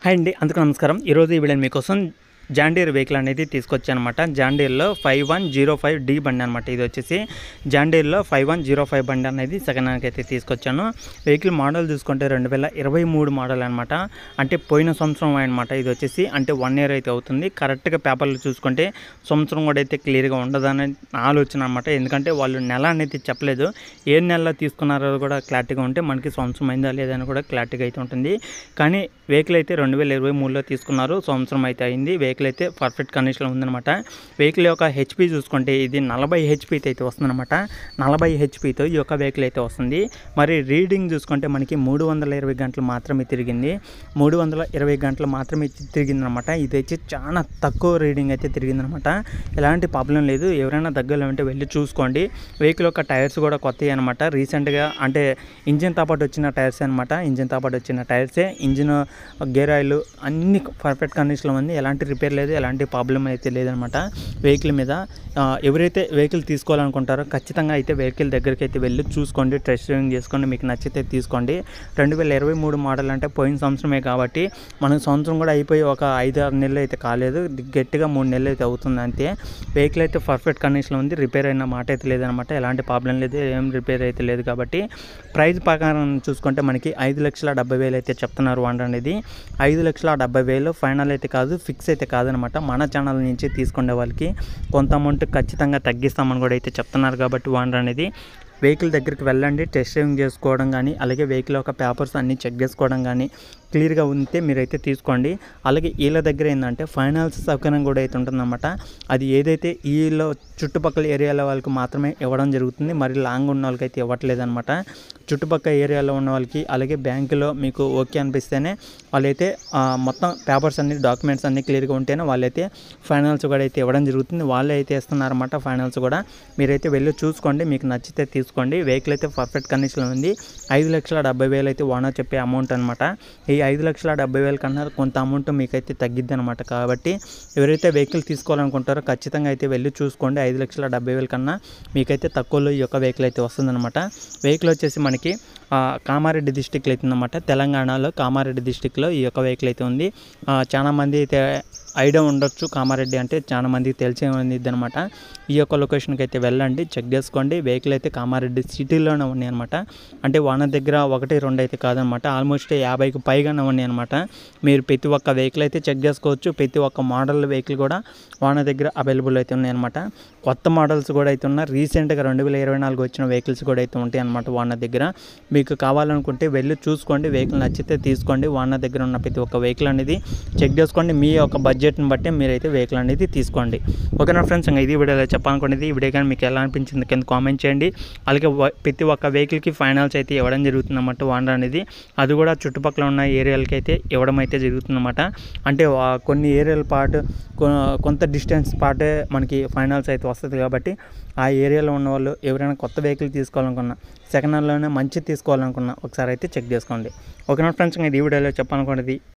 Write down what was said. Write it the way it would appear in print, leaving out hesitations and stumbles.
Hi అండి, అందుకు నమస్కారం. ఈరోజు ఈ వీడియోని మీకోసం జాన్ డీర్ వెహికల్ అనేది తీసుకొచ్చానమాట. జాన్ డీర్లో 5105D బండి అనమాట. ఇది వచ్చేసి జాన్ డీర్లో 5105 బండి అనేది సెకండ్ హ్యాండ్కి అయితే తీసుకొచ్చాను. వెహికల్ మోడల్ చూసుకుంటే 2023 మోడల్ అనమాట. అంటే పోయిన సంవత్సరం అనమాట. ఇది వచ్చేసి అంటే 1 ఇయర్ అయితే అవుతుంది. కరెక్ట్గా పేపర్లు చూసుకుంటే సంవత్సరం కూడా అయితే క్లియర్గా ఉండదని ఆలోచన అనమాట. ఎందుకంటే వాళ్ళు నెల అనేది చెప్పలేదు. ఏ నెలలో తీసుకున్నారో కూడా క్లారిటీగా ఉంటే మనకి సంవత్సరం అయిందా లేదని కూడా క్లారిటీగా అయితే ఉంటుంది. కానీ వెహికల్ అయితే 2023లో తీసుకున్నారు. సంవత్సరం అయితే అయింది. వెహికల్ అయితే పర్ఫెక్ట్ కండిషన్లో ఉందన్నమాట. వెహికల్ యొక్క హెచ్పి చూసుకుంటే ఇది 40 హెచ్పితో అయితే వస్తుందన్నమాట. 40 హెచ్పితో ఈ యొక్క వెహికల్ అయితే వస్తుంది. మరి రీడింగ్ చూసుకుంటే మనకి 320 గంటలు మాత్రమే తిరిగింది. 320 గంటలు మాత్రమే తిరిగిందనమాట. ఇది వచ్చి చాలా తక్కువ రీడింగ్ అయితే తిరిగిందనమాట. ఎలాంటి ప్రాబ్లం లేదు. ఎవరైనా దగ్గరలో ఉంటే వెళ్ళి చూసుకోండి. వెహికల్ యొక్క టైర్స్ కూడా కొత్తవి అనమాట. రీసెంట్గా అంటే ఇంజిన్తో పాటు వచ్చిన టైర్స్ అనమాట. ఇంజిన్తో పాటు వచ్చిన టైర్సే. ఇంజిన్ గేర్ ఆయిల్ అన్ని పర్ఫెక్ట్ కండిషన్లో ఉంది. ఎలాంటి రిపేర్ లేదు, ఎలాంటి ప్రాబ్లం అయితే లేదనమాట వెహికల్ మీద. ఎవరైతే వెహికల్ తీసుకోవాలనుకుంటారో ఖచ్చితంగా అయితే వెహికల్ దగ్గరికి అయితే వెళ్ళి చూసుకోండి, టెస్ట్ డ్రైవింగ్ చేసుకోండి. మీకు నచ్చితే తీసుకోండి. 2023 మోడల్ అంటే పోయిన సంవత్సరమే కాబట్టి మనకు సంవత్సరం కూడా అయిపోయి ఒక 5-6 నెలలు అయితే కాలేదు. గట్టిగా 3 నెలలు అయితే అవుతుంది అంతే. వెహికల్ అయితే పర్ఫెక్ట్ కండిషన్లో ఉంది. రిపేర్ అయిన మాట అయితే లేదనమాట. ఎలాంటి ప్రాబ్లం లేదు, ఏం రిపేర్ అయితే లేదు. కాబట్టి ప్రైస్ ప్రకారం చూసుకుంటే మనకి 5,70,000 అయితే చెప్తున్నారు వాండర్ అనేది. 5,70,000 ఫైనల్ అయితే కాదు, ఫిక్స్ అయితే కాదనమాట. మన ఛానల్ నుంచి తీసుకునే వాళ్ళకి కొంత అమౌంట్ ఖచ్చితంగా తగ్గిస్తామని కూడా అయితే చెప్తున్నారు. కాబట్టి వాండర్ అనేది వెహికల్ దగ్గరికి వెళ్ళండి, టెస్ట్ డ్రైవింగ్ చేసుకోవడం కానీ, అలాగే వెహికల్ యొక్క పేపర్స్ అన్నీ చెక్ చేసుకోవడం కానీ క్లియర్గా ఉంటే మీరైతే తీసుకోండి. అలాగే వీళ్ళ దగ్గర ఏంటంటే ఫైనాన్స్ సౌకర్యం కూడా అయితే ఉంటుందన్నమాట. అది ఏదైతే వీళ్ళ చుట్టుపక్కల ఏరియాల వాళ్ళకి మాత్రమే ఇవ్వడం జరుగుతుంది. మరి లాంగ్ ఉన్న వాళ్ళకి అయితే ఇవ్వట్లేదు అనమాట. చుట్టుపక్కల ఏరియాలో ఉన్న వాళ్ళకి, అలాగే బ్యాంకులో మీకు ఓకే అనిపిస్తేనే వాళ్ళైతే మొత్తం పేపర్స్ అన్ని, డాక్యుమెంట్స్ అన్నీ క్లియర్గా ఉంటేనే వాళ్ళైతే ఫైనాన్స్ కూడా అయితే ఇవ్వడం జరుగుతుంది. వాళ్ళే అయితే ఇస్తున్నారన్నమాట ఫైనాన్స్ కూడా. మీరైతే వెళ్ళి చూసుకోండి, మీకు నచ్చితే తీసుకోండి. వెహికల్ అయితే పర్ఫెక్ట్ కండిషన్లో ఉంది. 5,70,000 అయితే ఓనర్ చెప్పే అమౌంట్ అనమాట. ఈ 5,70,000 కన్నా కొంత అమౌంట్ మీకైతే తగ్గిద్ది అనమాట. కాబట్టి ఎవరైతే వెహికల్ తీసుకోవాలనుకుంటారో ఖచ్చితంగా అయితే వెళ్ళి చూసుకోండి. 5,70,000 కన్నా మీకైతే తక్కువలో ఈ యొక్క వెహికల్ అయితే వస్తుందన్నమాట. వెహికల్ వచ్చేసి మనకి కామారెడ్డి డిస్టిక్లో అయితే ఉందన్నమాట. తెలంగాణలో కామారెడ్డి డిస్టిక్లో ఈ యొక్క వెహికల్ అయితే ఉంది. చాలామంది అయితే ఐడియా ఉండొచ్చు, కామారెడ్డి అంటే చాలా మందికి తెలిసే ఉంది అనమాట. ఈ యొక్క లొకేషన్కి అయితే వెళ్ళండి, చెక్ చేసుకోండి. వెహికల్ అయితే కామారెడ్డి సిటీలోనే ఉన్నాయి అనమాట. అంటే వాన దగ్గర 1-2 అయితే కాదనమాట. ఆల్మోస్ట్ 50కి పైగానే ఉన్నాయి అనమాట. మీరు ప్రతి ఒక్క వెహికల్ అయితే చెక్ చేసుకోవచ్చు. ప్రతి ఒక్క మోడల్ వెహికల్ కూడా వాన దగ్గర అవైలబుల్ అయితే ఉన్నాయి అనమాట. కొత్త మోడల్స్ కూడా అయితే ఉన్నాయి. రీసెంట్గా 2024 వచ్చిన వెహికల్స్ కూడా అయితే ఉంటాయి అనమాట వాన దగ్గర. మీకు కావాలనుకుంటే వెళ్ళి చూసుకోండి. వెహికల్ నచ్చితే తీసుకోండి. వాన దగ్గర ఉన్న ప్రతి ఒక్క వెహికల్ అనేది చెక్ చేసుకోండి. మీ యొక్క బడ్జెట్ని బట్టి మీరైతే వెహికల్ అనేది తీసుకోండి. ఓకేనా ఫ్రెండ్స్, ఇంకా ఇది వీడియోలో చెప్పాలనుకునేది. ఈ వీడియో కానీ మీకు ఎలా అనిపించింది కింద కామెంట్ చేయండి. అలాగే ప్రతి ఒక్క వెహికల్కి ఫైనాన్స్ అయితే ఇవ్వడం జరుగుతుందన్నమాట వాండర్ అనేది. అది కూడా చుట్టుపక్కల ఉన్న ఏరియాలకి అయితే ఇవ్వడం అయితే జరుగుతుందన్నమాట. అంటే కొన్ని ఏరియాల పాటు కొంత డిస్టెన్స్ పాటే మనకి ఫైనాన్స్ అయితే వస్తుంది. కాబట్టి ఆ ఏరియాలో ఉన్న వాళ్ళు ఎవరైనా కొత్త వెహికల్ తీసుకోవాలనుకున్నా, సెకండ్ హ్యాండ్లోనే మంచి తీసుకోవాలనుకున్నా ఒకసారి అయితే చెక్ చేసుకోండి. ఓకేనా ఫ్రెండ్స్, ఇది ఈ వీడియోలో చెప్పాలనుకునేది.